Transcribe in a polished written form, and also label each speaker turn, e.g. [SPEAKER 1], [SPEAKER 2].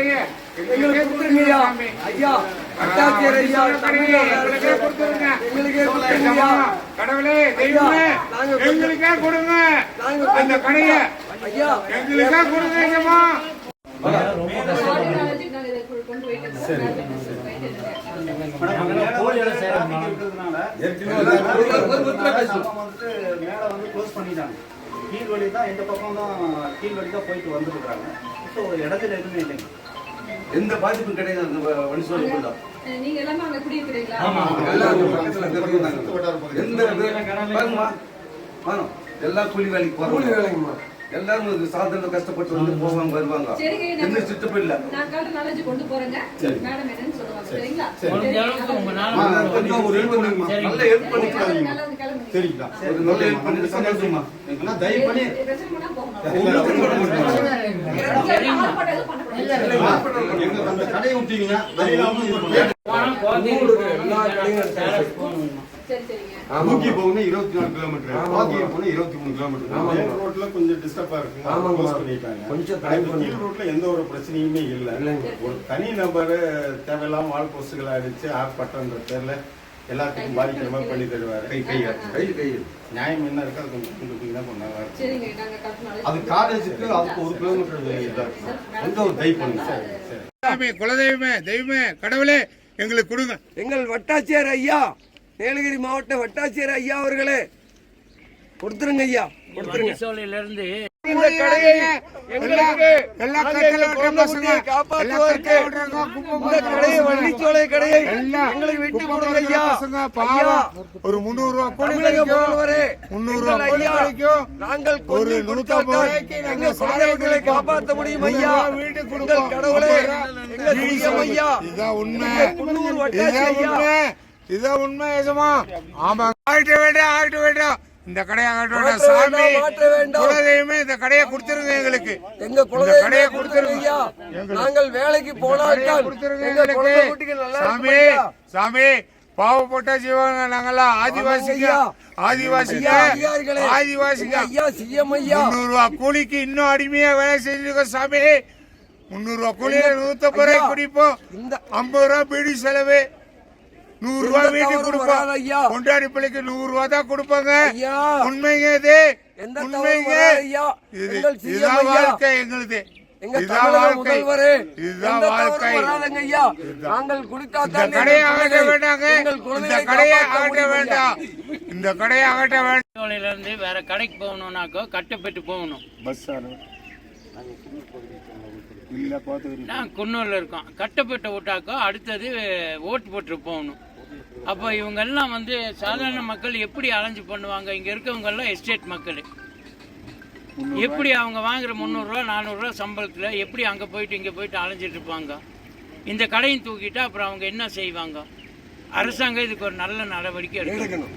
[SPEAKER 1] கடையை எங்களுக்கே கொடுத்துருங்க ஐயா. வட்டாட்சியர் ஐயா, கடையை எங்களுக்கே கொடுத்துருங்க. கடவுளே, தெய்வமே, எங்களுக்கே கொடுங்க அந்த கடையை. ஐயா எங்களுக்கே கொடுங்க.
[SPEAKER 2] கீழ் வழி தான் இந்த பக்கம் தான் கீழ் வழி தான் போயிட்டு வந்துருக்காங்க. ஸோ இடத்துல எதுவுமே இல்லைங்க, எந்த பாதிப்பும் கிடையாது.
[SPEAKER 3] நீங்க எல்லாமே அங்க குடியிருக்கிறீங்களா?
[SPEAKER 2] எல்லா கூலி வேலைக்கு போறோம். எல்லாரும் சாதாரண கஷ்டப்பட்டு வந்து போவாங்க வருவாங்க. என்ன சித்தப்பு இல்ல.
[SPEAKER 3] நான் காட்ட நாலேஜ் கொண்டு போறேங்க. மேடம் என்னன்னு சொல்லுவாங்க சரிங்களா?
[SPEAKER 2] ஒரு ஹெல்ப் பண்ணுங்க. நல்ல ஹெல்ப் பண்ணிக்கலாம். சரிங்களா? ஒரு நல்ல ஹெல்ப் பண்ணி சந்தோஷமா. எங்கனா தயவு பண்ணி
[SPEAKER 3] பிரச்சனைனா போகணும்.
[SPEAKER 2] எங்க அந்த கடையை விட்டீங்கன்னா வெளியிலாம இருக்கும். ஊக்கி போகணும் 24 கிலோமீட்டர், பாக்கி போகணும் 23 கிலோமீட்டர். ரோட்ல கொஞ்சம் டிஸ்டர்பா இருக்கு, க்ளோஸ் பண்ணிட்டாங்க. கொஞ்சம் ரோட்ல எந்த ஒரு பிரச்சனையுமே இல்லை. ஒரு தனி நபர் தேவையில்லாம ஆள் போஸ்டுகளை அடிச்சு ஆர்ப்பாட்டம்ன்ற பேர்ல எல்லாத்துக்கும் பாதிக்கிற மாதிரி பண்ணி தருவாரு. கை நியாயம் என்ன இருக்கு அது கொஞ்சம் கொடுத்தீங்கன்னா கொண்டாங்க. அது காலேஜுக்கு அதுக்கு 1 கிலோமீட்டர் கொஞ்சம் ஒரு தயவு பண்ணுங்க. சரி.
[SPEAKER 1] குலதெய்வமே, தெய்வமே, கடவுளே எங்களுக்கு கொடுங்க.
[SPEAKER 4] எங்கள் வட்டாட்சியர் ஐயா, நீலகிரி மாவட்ட வட்டாட்சியர் ஐயா அவர்களே கொடுத்துருங்க ஐயா, கொடுத்துருங்க.
[SPEAKER 5] சோலையிலிருந்து
[SPEAKER 4] இந்த கடையை எங்களுக்கு
[SPEAKER 1] காப்பாற்றுவதற்கு
[SPEAKER 4] இந்த கடையை வள்ளிச்சோலை கடையை எங்களுக்கு விட்டு கொடுங்க ஐயா.
[SPEAKER 1] ஒரு 300 ரூபாய்
[SPEAKER 4] தமிழக முதல்வரே,
[SPEAKER 1] 300 ரூபாய்
[SPEAKER 4] நாங்கள் ஒரு 150 எங்கள் குழந்தைகளை காப்பாற்ற முடியும் ஐயா. எங்கள் கடவுளே, எங்கள் சிஎம் ஐயா,
[SPEAKER 1] இதான் உண்மை,
[SPEAKER 4] குன்னூர் வட்டாட்சியர் ஐயா.
[SPEAKER 1] இதான் உண்மை ஏசமா. ஆமா, ஆகிட்ட வேண்டாம் இந்த கடையை சாமி குலதெய்வமே இந்த கடையை கொடுத்துருங்க எங்களுக்கு.
[SPEAKER 4] எங்க கடையை கொடுத்துருங்க ஐயா. நாங்கள் வேலைக்கு போனால்தான்
[SPEAKER 1] சாமி சாமி பாவப்பட்ட ஜீவங்க நாங்கெல்லாம் ஆதிவாசிங்க
[SPEAKER 4] ஐயா. சிஎம் ஐயா
[SPEAKER 1] 300 ரூபாய் கூலிக்கு இன்னும் அடிமையா வேலை செஞ்சிருக்கோம் சாமி. 300 ரூபாய் கூலியில 150 ரூபாய் குடிப்போம். 50 ரூபாய் பீடி செலவு, 100 ரூபாய் வீட்டுக்கு கொடுப்போம். கொண்டாடி பிள்ளைக்கு 100 ரூபாய் தான் கொடுப்பாங்க. உண்மைங்க இது, உண்மைங்க. இதுதான் வாழ்க்கை எங்களுது. இதுதான் வாழ்க்கை, இதுதான் வாழ்க்கை.
[SPEAKER 4] நாங்கள்
[SPEAKER 1] இந்த கடையை அகற்ற வேண்டாங்க, இந்த கடையை அகற்ற வேண்டாம், இந்த கடையை அகற்ற வேண்டாம்.
[SPEAKER 5] சோலையிலிருந்து வேற கடைக்கு போகணும்னாக்கோ கட்டப்பட்டு போகணும்.
[SPEAKER 2] பஸ்
[SPEAKER 5] நான் குன்னூர்ல இருக்கோம். கட்டப்பட்ட விட்டாக்கோ அடுத்தது ஓட்டு போட்டு போகணும். அப்போ இவங்கெல்லாம் வந்து சாதாரண மக்கள் எப்படி அலைஞ்சு பண்ணுவாங்க? இங்கே இருக்கவங்கெல்லாம் எஸ்டேட் மக்கள் எப்படி அவங்க வாங்குற 300 ரூபா 400 ரூபா சம்பளத்தில் எப்படி அங்கே போயிட்டு இங்கே போயிட்டு அலைஞ்சிட்டு இருப்பாங்க? இந்த கடையும் தூக்கிட்டா அப்புறம் அவங்க என்ன செய்வாங்க? அரசாங்கம் இதுக்கு ஒரு நல்ல நடவடிக்கை எடுக்கணும்.